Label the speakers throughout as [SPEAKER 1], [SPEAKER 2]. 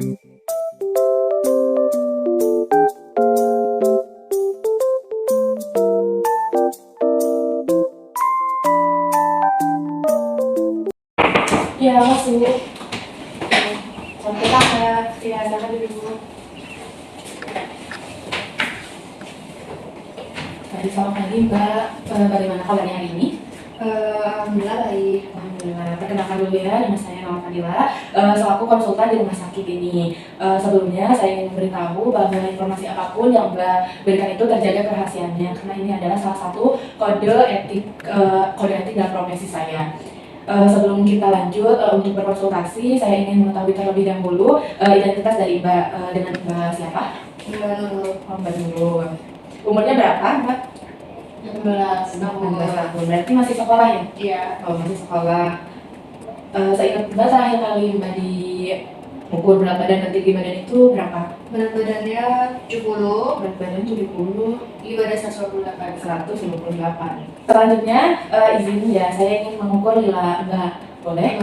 [SPEAKER 1] Ya, masuk. Sampai saya diadakan dulu. Selamat pagi Mbak, bagaimana kabarnya hari ini?
[SPEAKER 2] Alhamdulillah baik.
[SPEAKER 1] Alhamdulillah. Perkenalkan dulu ya, nama saya Nama Fadila, selaku konsultan di rumah sakit ini. Sebelumnya saya ingin memberitahu bahwa informasi apapun yang Mbak berikan itu terjaga kerahasiaannya, karena ini adalah salah satu kode etik dalam profesi saya. Sebelum kita lanjut untuk berkonsultasi, saya ingin mengetahui terlebih dahulu identitas dari Mbak, dengan Mbak siapa?
[SPEAKER 2] Mbak Nurul.
[SPEAKER 1] Oh, Mbak Nurul. Umurnya berapa Mbak?
[SPEAKER 2] 16
[SPEAKER 1] 16 tahun. Berarti masih sekolah ya?
[SPEAKER 2] Iya.
[SPEAKER 1] Oh, masih sekolah. Saya ingat Mbak terakhir kali Mbak diukur berat badan dan tinggi badan itu berapa?
[SPEAKER 2] Berat badannya 70,
[SPEAKER 1] Berat badan 70,
[SPEAKER 2] tinggi badan 128.
[SPEAKER 1] 158. Selanjutnya izin ya, saya ingin mengukur lila Mbak. Boleh?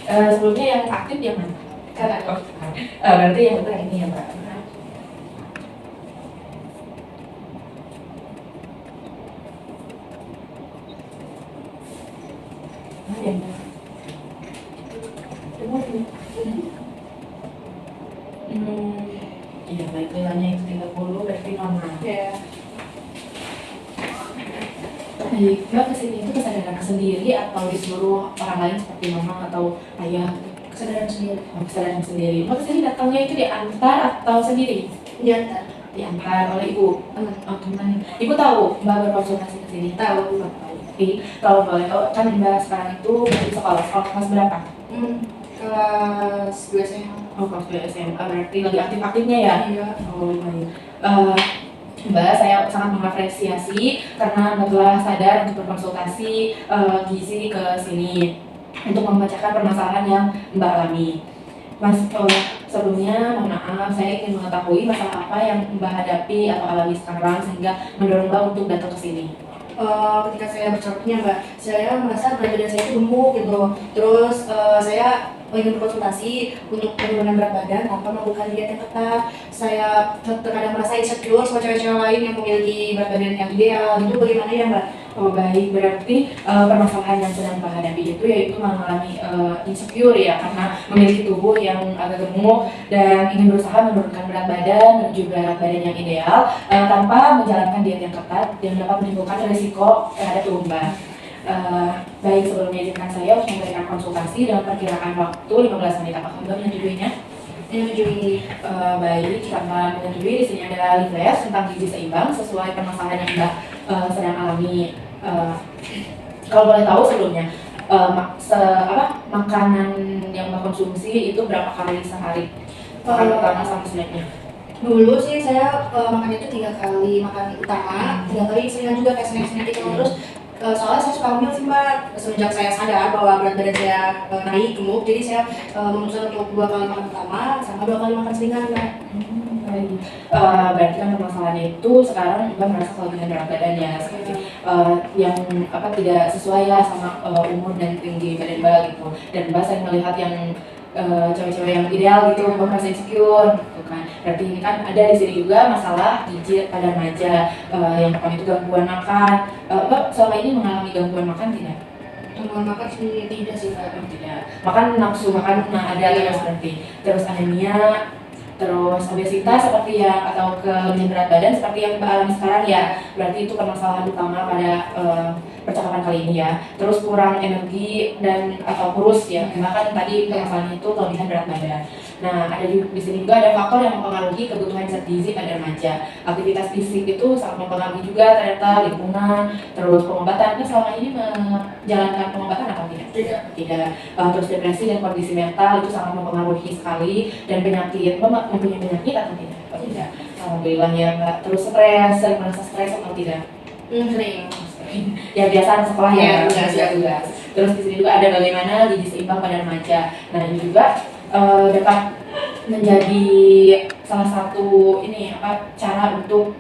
[SPEAKER 1] Sebelumnya yang aktif yang mana?
[SPEAKER 2] Kanan.
[SPEAKER 1] Berarti yang betul ini ya Mbak. Ya, Mbak. Iya baik, nilainya itu 30 berarti normal.
[SPEAKER 2] Iya.
[SPEAKER 1] Baik, Mbak kesini itu kesadaran sendiri atau disuruh orang lain seperti mama atau ayah?
[SPEAKER 2] Kesadaran sendiri.
[SPEAKER 1] Oh, kesadaran sendiri. Mbak kesini datangnya itu diantar atau sendiri?
[SPEAKER 2] Diantar.
[SPEAKER 1] Diantar oleh ibu?
[SPEAKER 2] Teman.
[SPEAKER 1] Oh teman. Ibu tahu Mbak berkonsultasi ke sini?
[SPEAKER 2] Tahu.
[SPEAKER 1] Oke, kalau boleh tahu kan Mbak sekarang itu masih sekolah kelas berapa?
[SPEAKER 2] Kelas 2 SMA.
[SPEAKER 1] Oh kelas 2 SMA, berarti lagi aktif-aktifnya ya?
[SPEAKER 2] Iya.
[SPEAKER 1] Oh baik. Mbak, saya sangat mengapresiasi karena Mbak telah sadar untuk berkonsultasi gizi ke sini untuk membacakan permasalahan yang Mbak alami. Mas, sebelumnya mohon maaf, saya ingin mengetahui masalah apa yang Mbak hadapi atau alami sekarang sehingga mendorong Mbak untuk datang ke sini.
[SPEAKER 2] Ketika saya bercakapnya Mbak, saya merasa berat badan saya itu gemuk gitu. Terus saya ingin berkonsultasi untuk penurunan berat badan tanpa melakukan diet yang ketat. Saya terkadang merasa insecure sama cewek-cewek lain yang memiliki berat badan yang ideal. Itu bagaimana ya Mbak?
[SPEAKER 1] Oh baik, berarti permasalahan yang sedang Mbak hadapi itu yaitu mengalami insecure ya, karena memiliki tubuh yang agak gemuk dan ingin berusaha menurunkan berat badan menuju berat badan yang ideal tanpa menjalankan diet yang ketat yang dapat menimbulkan risiko terhadap tubuh Mbak. Baik, sebelumnya izinkan saya untuk memberikan konsultasi dengan perkiraan waktu 15 menit. Apakah Mbak menyetujuinya?
[SPEAKER 2] Menyetujui.
[SPEAKER 1] Baik, karena menyetujui di sini ada leaflet tentang gizi seimbang sesuai permasalahan yang Mbak sedang alami. Kalau boleh tahu sebelumnya, makanan yang Mbak konsumsi itu berapa kali sehari? Makan utama sama snacknya?
[SPEAKER 2] Dulu sih saya makannya itu 3 kali makan utama, 3 kali isinya juga kayak snack-snack gitu. Terus soalnya saya suka ngemil sih Mbak, semenjak saya sadar bahwa berat badan saya naik gemuk, jadi saya memutuskan untuk 2 kali makan utama sama 2 kali makan ringan Mbak.
[SPEAKER 1] Baik. Berarti kan permasalahannya itu sekarang Mbak merasa kelebihan berat badan ya, seperti yang tidak sesuai lah sama umur dan tinggi badan Mbak gitu. Dan Mbak sering melihat yang cewek-cewek yang ideal gitu, Mbak merasa insecure gitu kan. Berarti ini kan ada di sini juga masalah gizi pada remaja, yang pertama itu gangguan makan. Mbak selama ini mengalami gangguan makan tidak?
[SPEAKER 2] Gangguan makan sih tidak sih Mbak.
[SPEAKER 1] Tidak. Makan nafsu makan ada terus berarti. Terus anemia, terus obesitas seperti yang atau kelebihan berat badan seperti yang Mbak alami sekarang ya, berarti itu permasalahan utama pada percakapan kali ini ya. Terus kurang energi dan atau kurus ya, karena kan tadi permasalahan itu kelebihan berat badan. Nah, ada di sini juga ada faktor yang mempengaruhi kebutuhan zat gizi pada remaja. Aktivitas fisik itu sangat mempengaruhi juga, ternyata lingkungan, terus pengobatan. Nah, selama ini menjalankan pengobatan atau tidak? Tidak. Terus depresi dan kondisi mental itu sangat mempengaruhi sekali, dan penyakit. Mbak mempunyai penyakit atau tidak? Tidak. Alhamdulillah ya Mbak. Terus sering merasa stres atau tidak?
[SPEAKER 2] Sering.
[SPEAKER 1] Ya biasa anak sekolah ya,
[SPEAKER 2] tugas.
[SPEAKER 1] Terus di sini juga ada bagaimana gizi seimbang pada remaja. Nah ini juga dapat menjadi salah satu cara untuk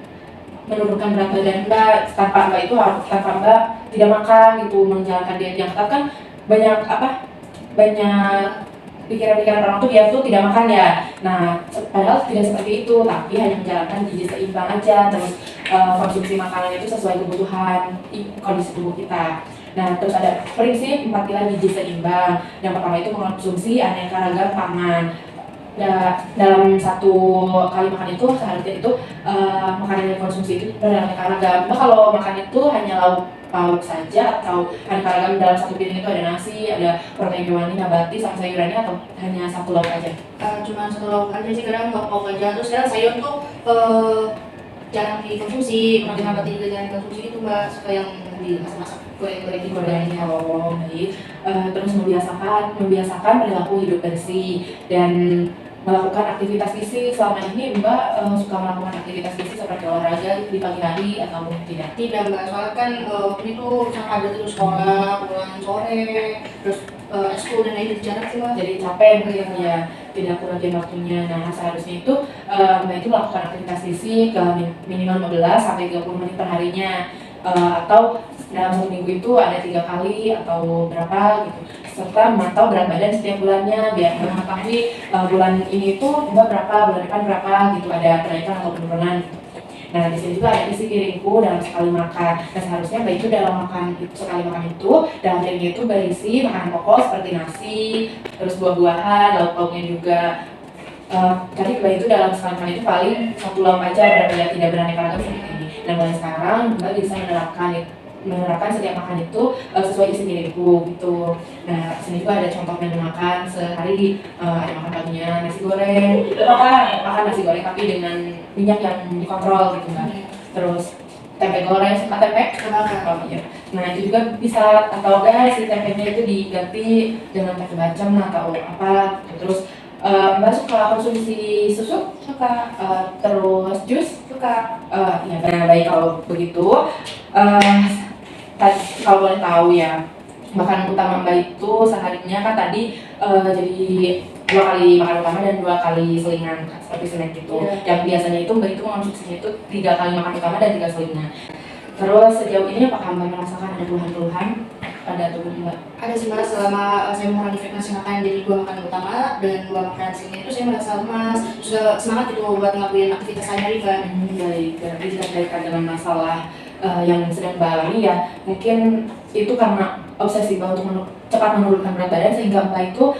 [SPEAKER 1] menurunkan berat badan Mbak. Tanpa Mbak tidak makan gitu, menjalankan diet yang ketat kan banyak banyak pikiran-pikiran orang tuh dia tuh tidak makan ya. Nah, padahal tidak seperti itu, tapi hanya menjalankan gizi seimbang aja, terus konsumsi makanan itu sesuai kebutuhan kondisi tubuh kita. Nah, terus ada prinsip 4 pilar gizi seimbang. Yang pertama itu mengkonsumsi aneka ragam pangan. Dalam satu kali makan itu seharusnya itu makanan yang dikonsumsi itu beraneka ragam. Nah, kalau makan itu hanya lauk pauk saja atau aneka ragam dalam satu piring itu ada nasi, ada protein hewani, nabati, sama sayurannya atau hanya satu lauk aja?
[SPEAKER 2] Cuma satu lauk aja sih, kadang lauk aja. Terus kadang sayur tuh jarang dikonsumsi, protein nabati juga jarang dikonsumsi itu mbak, suka yang dimasak-masak, goreng-goreng gitu.
[SPEAKER 1] Oh, baik. Terus membiasakan perilaku hidup bersih dan melakukan aktivitas fisik. Selama ini Mbak suka melakukan aktivitas fisik seperti olahraga di pagi hari atau tidak?
[SPEAKER 2] Tidak mbak, soalnya kan waktu itu sangat ada terus sekolah, pulang sore, terus ekskul dan lain-lain jarang sih mbak.
[SPEAKER 1] Jadi capek mungkin ya, tidak kurangin waktunya. Nah, seharusnya itu Mbak itu melakukan aktivitas fisik minimal 15 sampai 30 menit per harinya. Atau dalam satu minggu itu ada 3 kali atau berapa gitu, serta memantau berat badan setiap bulannya biar mengetahui bulan ini tuh Mbak berapa, bulan depan berapa gitu, ada kenaikan atau penurunan. Nah, di sini juga ada isi piringku dalam sekali makan. Nah, seharusnya Mbak itu dalam sekali makan itu dalam piringnya itu berisi makanan pokok seperti nasi, terus buah-buahan, lauk-lauknya juga. Tadi Mbak itu dalam sekali makan itu paling satu lauk aja, berarti ya tidak beraneka ragam seperti ini. Dan mulai sekarang Mbak bisa menerapkan setiap makan itu sesuai isi piringku gitu. Nah, sini juga ada contoh menu makan sehari. Ada makan paginya nasi goreng, makan nasi goreng tapi dengan minyak yang dikontrol gitu Mbak. Terus tempe goreng, suka tempe? Oh, iya. Nah, itu juga bisa, atau enggak si tempenya itu diganti dengan tempe bacem atau apa. Terus Mbak suka konsumsi susu?
[SPEAKER 2] Suka.
[SPEAKER 1] Terus jus?
[SPEAKER 2] Suka.
[SPEAKER 1] Ya, baik kalau begitu. Kalau boleh tahu ya, makanan utama Mbak itu seharinya kan tadi jadi 2 kali makan utama dan 2 kali selingan seperti snack gitu. Yang biasanya itu Mbak itu mengonsumsinya itu 3 kali makan utama dan 3 selingan. Terus sejauh ini apakah Mbak merasakan ada keluhan-keluhan pada tubuh Mbak?
[SPEAKER 2] Ada sih mbak, selama saya mengurangi frekuensi makan jadi 2 makanan utama dan 2 makanan selingan itu saya merasa lemas, sudah semangat gitu buat ngelakuin aktivitas sehari-hari mbak.
[SPEAKER 1] Baik, berarti jika berkaitan dengan masalah yang sedang Mbak alami ya, mungkin itu karena obsesi Mbak untuk cepat menurunkan berat badan sehingga Mbak itu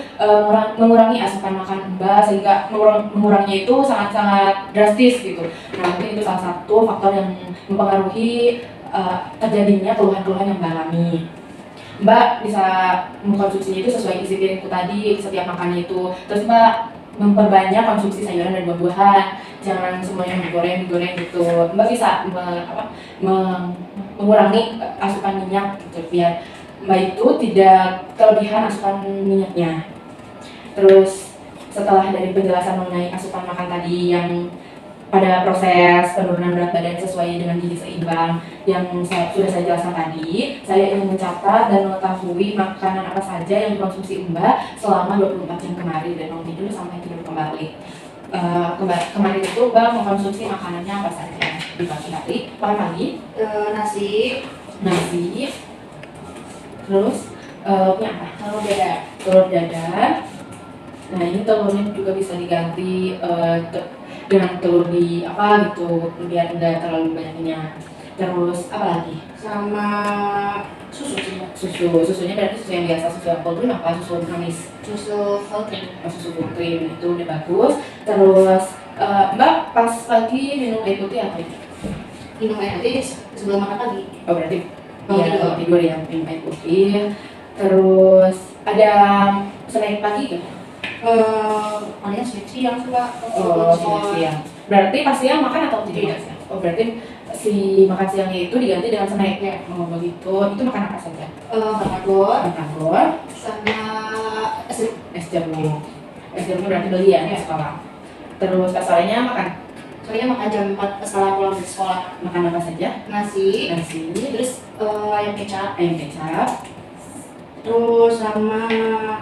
[SPEAKER 1] mengurangi asupan makan Mbak, sehingga menguranginya itu sangat-sangat drastis gitu. Nah, mungkin itu salah satu faktor yang mempengaruhi terjadinya keluhan-keluhan yang Mbak alami. Mbak bisa mengkonsumsinya itu sesuai isi piringku tadi setiap makannya itu. Terus Mbak memperbanyak konsumsi sayuran dan buah-buahan, jangan semuanya digoreng gitu. Mbak bisa mengurangi asupan minyak gitu biar Mbak itu tidak kelebihan asupan minyaknya. Terus setelah dari penjelasan mengenai asupan makan tadi yang pada proses penurunan berat badan sesuai dengan gizi seimbang yang sudah saya jelaskan tadi, saya ingin mencatat dan mengetahui makanan apa saja yang dikonsumsi Mbak selama 24 jam kemarin dan mau tidur sampai tidur kembali. Kemarin itu Mbak mengkonsumsi makanannya apa saja di pagi hari? Pagi
[SPEAKER 2] Nasi,
[SPEAKER 1] terus punya apa? Telur dadar. Nah, ini telurnya juga bisa diganti dengan telur di apa gitu biar enggak terlalu banyak minyak. Terus apa lagi?
[SPEAKER 2] sama susu sih mbak.
[SPEAKER 1] Susunya berarti susu yang biasa, susu yang full cream apa susu manis?
[SPEAKER 2] Susu full cream.
[SPEAKER 1] Susu full cream itu udah bagus. Terus Mbak pas pagi minum air putih apa itu?
[SPEAKER 2] Minum air putih sebelum makan pagi.
[SPEAKER 1] Oh, berarti
[SPEAKER 2] Bangun
[SPEAKER 1] kalau tidur ya minum air putih. Terus ada snack pagi gak?
[SPEAKER 2] Paling siang sih mbak.
[SPEAKER 1] Oh, siang. Berarti pas siang makan atau tidak? Oh, berarti si makan siangnya itu diganti dengan snacknya. Oh, begitu. Itu makan apa saja? Batagor
[SPEAKER 2] Sama
[SPEAKER 1] es jeruk. Es jeruk berarti beli ya di sekolah. Terus pas sorenya makan
[SPEAKER 2] makan jam 4 setelah pulang dari sekolah.
[SPEAKER 1] makan apa saja?
[SPEAKER 2] Nasi,
[SPEAKER 1] Terus
[SPEAKER 2] ayam kecap,
[SPEAKER 1] terus
[SPEAKER 2] sama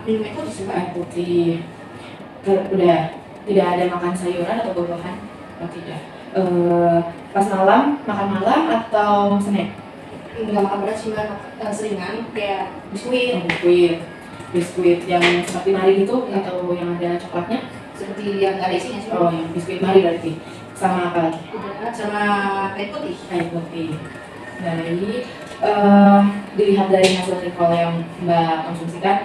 [SPEAKER 2] minum air putih sih mbak.
[SPEAKER 1] air putih. Udah tidak ada makan sayuran atau buah-buahan? Oh, tidak. Pas makan malam atau snack?
[SPEAKER 2] Nggak makan berat sih mbak, seringan kayak biskuit.
[SPEAKER 1] Biskuit. biskuit yang seperti mari gitu atau yang ada coklatnya?
[SPEAKER 2] Seperti yang nggak ada isinya sih.
[SPEAKER 1] Oh, yang biskuit mari berarti. Sama apa lagi?
[SPEAKER 2] Udah, sama air putih.
[SPEAKER 1] Air putih. Dari dilihat dari hasil recall yang Mbak konsumsikan,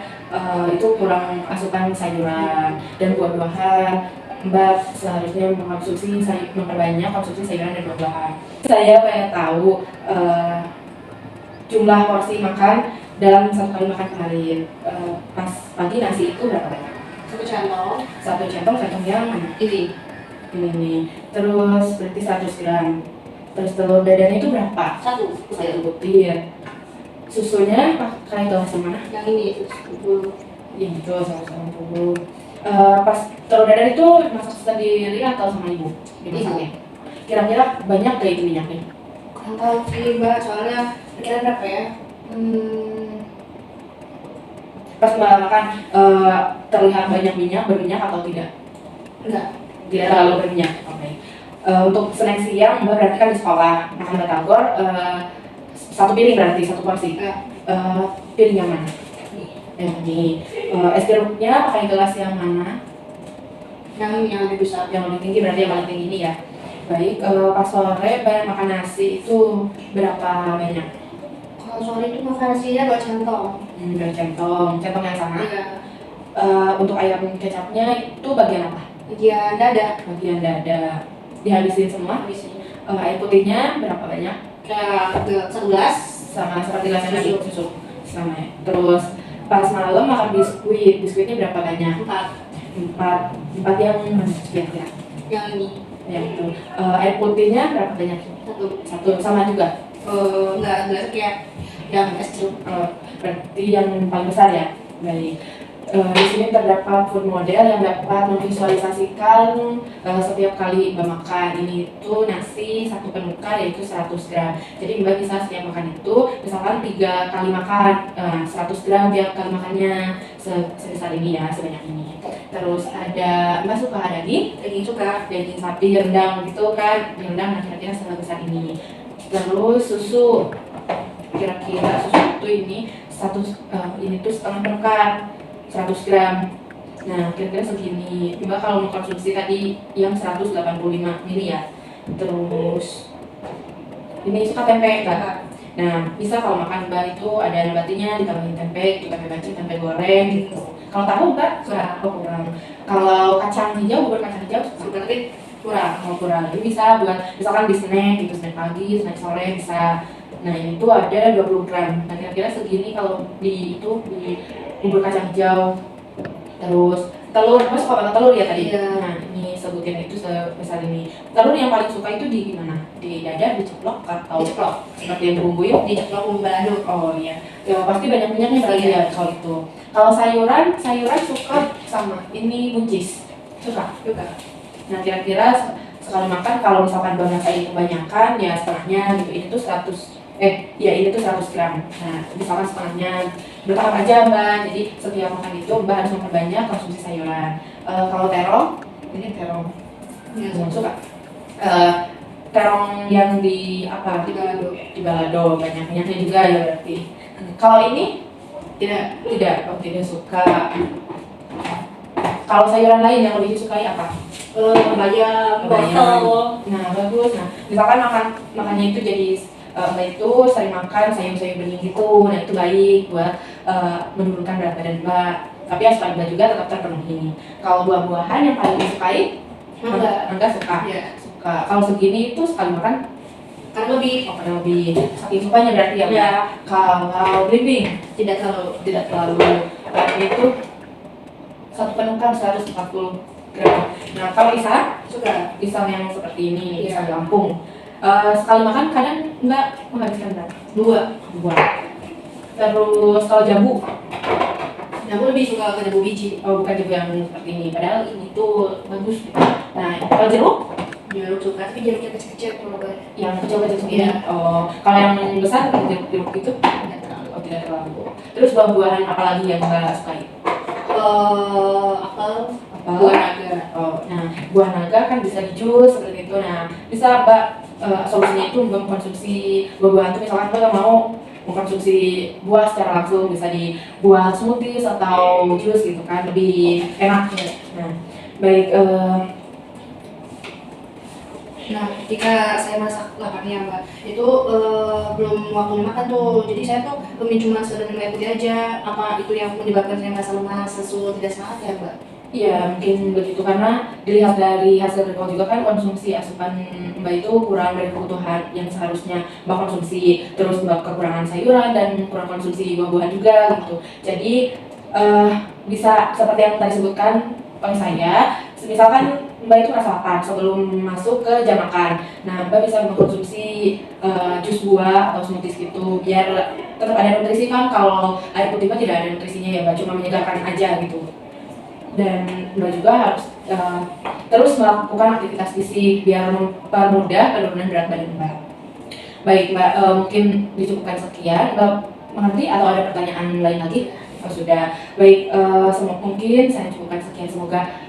[SPEAKER 1] itu kurang asupan sayuran dan buah-buahan. Mbak seharusnya memperbanyak konsumsi sayuran dan buah-buahan. Saya pengen tahu jumlah porsi makan dalam satu kali makan kemarin. Pas pagi nasi itu berapa banyak?
[SPEAKER 2] Satu centong
[SPEAKER 1] Satu centong yang mana?
[SPEAKER 2] ini
[SPEAKER 1] Ini nih. Terus berarti 100 gram. Terus telur dadar itu berapa?
[SPEAKER 2] satu
[SPEAKER 1] Satu butir. Susunya pakai gelas yang mana?
[SPEAKER 2] yang ini terus
[SPEAKER 1] Yang itu 180. Pas telur dadar itu masak sendiri atau sama ibu? Dimasaknya. Kira-kira banyak gak itu minyaknya?
[SPEAKER 2] kurang tahu sih mbak, soalnya kira berapa ya?
[SPEAKER 1] Pas Mbak makan terlihat banyak minyak, berminyak atau tidak?
[SPEAKER 2] Enggak.
[SPEAKER 1] Tidak terlalu berminyak. Oke. Untuk snack siang Mbak berarti kan di sekolah makan batagor, satu piring berarti satu porsi. Piring yang mana? Ini. Es jeruknya pakai gelas yang mana?
[SPEAKER 2] Yang lebih besar.
[SPEAKER 1] Yang lebih tinggi berarti yang paling tinggi ini ya. Baik. Pas sore banyak makan nasi itu berapa banyak?
[SPEAKER 2] Kalau sore itu makan nasinya 2 centong.
[SPEAKER 1] 2 centong. Centong yang sama.
[SPEAKER 2] Iya.
[SPEAKER 1] Untuk ayam kecapnya itu bagian apa?
[SPEAKER 2] Bagian dada.
[SPEAKER 1] Bagian dada. Dihabisin semua.
[SPEAKER 2] Habisin.
[SPEAKER 1] Air putihnya berapa banyak?
[SPEAKER 2] Kayak 1 gelas.
[SPEAKER 1] Sama seperti gelasnya tadi, susu sama ya. Terus pas malam makan biskuitnya berapa banyak? 4 yang mana kira-kira?
[SPEAKER 2] Yang ini.
[SPEAKER 1] Yang itu. Air putihnya berapa banyak? Satu sama juga.
[SPEAKER 2] Enggak gelas kayak yang es jeruk.
[SPEAKER 1] Berarti yang paling besar ya. Baik. Di sini terdapat food model yang dapat memvisualisasikan setiap kali Mbak makan. Ini itu nasi satu penuka yaitu 100 gram. Jadi Mbak bisa setiap makan itu, misalkan 3 kali makan 100 gram tiap kali makannya sebesar ini ya, sebanyak ini. Terus ada Mbak suka daging suka daging sapi rendang gitu kan, rendang nah kira-kira sebesar ini. Terus susu, kira-kira susu itu ini ini tuh setengah penuka 100 gram. Nah, kira-kira segini. Mbak kalau mau konsumsi tadi yang 185 mili ya. Terus ini suka tempe enggak? Nah, bisa kalau makan Mbak itu ada nabatinya ditambahin tempe, itu tempe bacem, tempe goreng gitu. Kalau tahu Mbak kurang. Kalau kacang hijau, bubur kacang hijau berarti kurang. Ini bisa buat misalkan di snack gitu, snack pagi, snack sore bisa. Nah, ini tuh ada 20 gram. Nah, kira-kira segini kalau di bubur kacang hijau. Terus telur, Mas suka banget telur ya tadi?
[SPEAKER 2] Iya.
[SPEAKER 1] Nah, ini sebutin itu sebesar ini. Telur yang paling suka itu di gimana? Di dada, diceplok atau
[SPEAKER 2] Diceplok.
[SPEAKER 1] seperti yang bumbuin?
[SPEAKER 2] Diceplok bumbu balado.
[SPEAKER 1] Oh iya. Ya pasti banyak minyaknya berarti
[SPEAKER 2] Iya.
[SPEAKER 1] ya kalau itu. Kalau sayuran suka sama ini buncis. Suka. Nah, kira-kira sekali makan kalau misalkan bahan saya kebanyakan ya setengahnya gitu. Ini tuh 100 gram. Nah, misalkan setengahnya bertahap aja Mbak. Jadi setiap makan itu Mbak harus memperbanyak konsumsi sayuran. Kalau terong, ini terong suka. Terong yang di apa? Di balado banyak minyaknya juga ya berarti. Kalau ini tidak suka. Kalau sayuran lain yang lebih disukai apa?
[SPEAKER 2] Bayam, wortel.
[SPEAKER 1] Nah, bagus. Nah, misalkan makannya itu jadi Mbak itu sering makan sayur-sayur bening gitu, nah itu baik buat menurunkan berat badan Mbak. Tapi asupan Mbak juga tetap terpenuhi. Kalau buah-buahan yang paling disukai, Mangga suka.
[SPEAKER 2] Iya.
[SPEAKER 1] Suka. Kalau segini itu sekali makan
[SPEAKER 2] Karena lebih
[SPEAKER 1] karena lebih saking sukanya berarti ya.
[SPEAKER 2] Iya.
[SPEAKER 1] Kalau belimbing
[SPEAKER 2] tidak terlalu.
[SPEAKER 1] berarti itu satu penukan 140 gram. Nah, kalau pisang yang seperti ini,
[SPEAKER 2] Iya.
[SPEAKER 1] pisang Lampung. Sekali makan kadang Mbak menghabiskan berapa? 2. Terus kalau jambu
[SPEAKER 2] lebih suka ke jambu biji.
[SPEAKER 1] bukan jambu yang seperti ini, padahal ini tuh bagus. Nah, kalau jeruk
[SPEAKER 2] Jeruk suka, tapi jeruknya kecil-kecil kalau gue.
[SPEAKER 1] yang kecil-kecil segini.
[SPEAKER 2] Iya.
[SPEAKER 1] Kalau yang besar jeruk itu tidak terlalu. Terus buah-buahan apa lagi yang Mbak sukai?
[SPEAKER 2] Apel,
[SPEAKER 1] Apa?
[SPEAKER 2] buah naga.
[SPEAKER 1] Nah, buah naga kan bisa di jus seperti itu. Nah, bisa Mbak solusinya itu Mbak konsumsi buah-buahan itu misalkan Mbak mau mengkonsumsi buah secara langsung, bisa dibuat smoothies atau jus gitu kan, lebih enak. Nah, baik,
[SPEAKER 2] Nah, ketika saya masak laparnya Mbak, itu belum waktunya makan tuh. Jadi saya tuh cuma sekedar minum air putih aja. Apa itu yang menyebabkan saya merasa lemas, lesu, tidak semangat ya Mbak?
[SPEAKER 1] iya mungkin begitu karena dilihat dari hasil recall juga kan konsumsi asupan Mbak itu kurang dari kebutuhan yang seharusnya Mbak konsumsi, terus Mbak kekurangan sayuran dan kurang konsumsi buah-buahan juga gitu. Jadi eh, bisa seperti yang tadi sebutkan oleh saya, misalkan Mbak itu merasa lapar sebelum masuk ke jam makan. Nah, Mbak bisa mengkonsumsi jus buah atau smoothies gitu biar tetap ada nutrisi kan. Kalau air putih Mbak tidak ada nutrisinya ya Mbak, cuma menyegarkan aja gitu. Dan Mbak juga harus terus melakukan aktivitas fisik biar mempermudah penurunan berat badan Mbak. Baik Mbak, mungkin dicukupkan sekian. Mbak mengerti atau ada pertanyaan lain lagi? Oh, sudah. Baik, mungkin saya cukupkan sekian. Semoga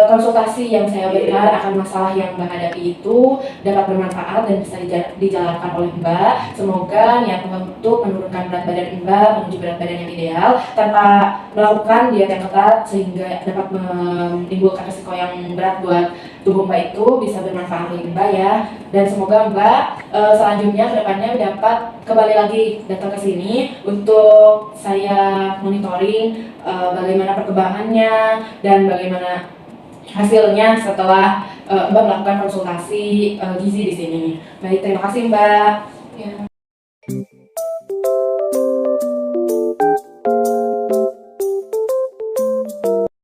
[SPEAKER 1] konsultasi yang saya berikan akan masalah yang Mbak hadapi itu dapat bermanfaat dan bisa dijalankan oleh Mbak. Semoga niat Mbak untuk menurunkan berat badan Mbak menuju berat badan yang ideal tanpa melakukan diet yang ketat sehingga dapat menimbulkan resiko yang berat buat tubuh Mbak itu bisa bermanfaat bagi Mbak ya. Dan semoga Mbak selanjutnya kedepannya dapat kembali lagi datang ke sini untuk saya monitoring bagaimana perkembangannya dan bagaimana hasilnya setelah Mbak melakukan konsultasi gizi di sini. Baik, terima kasih Mbak. Ya.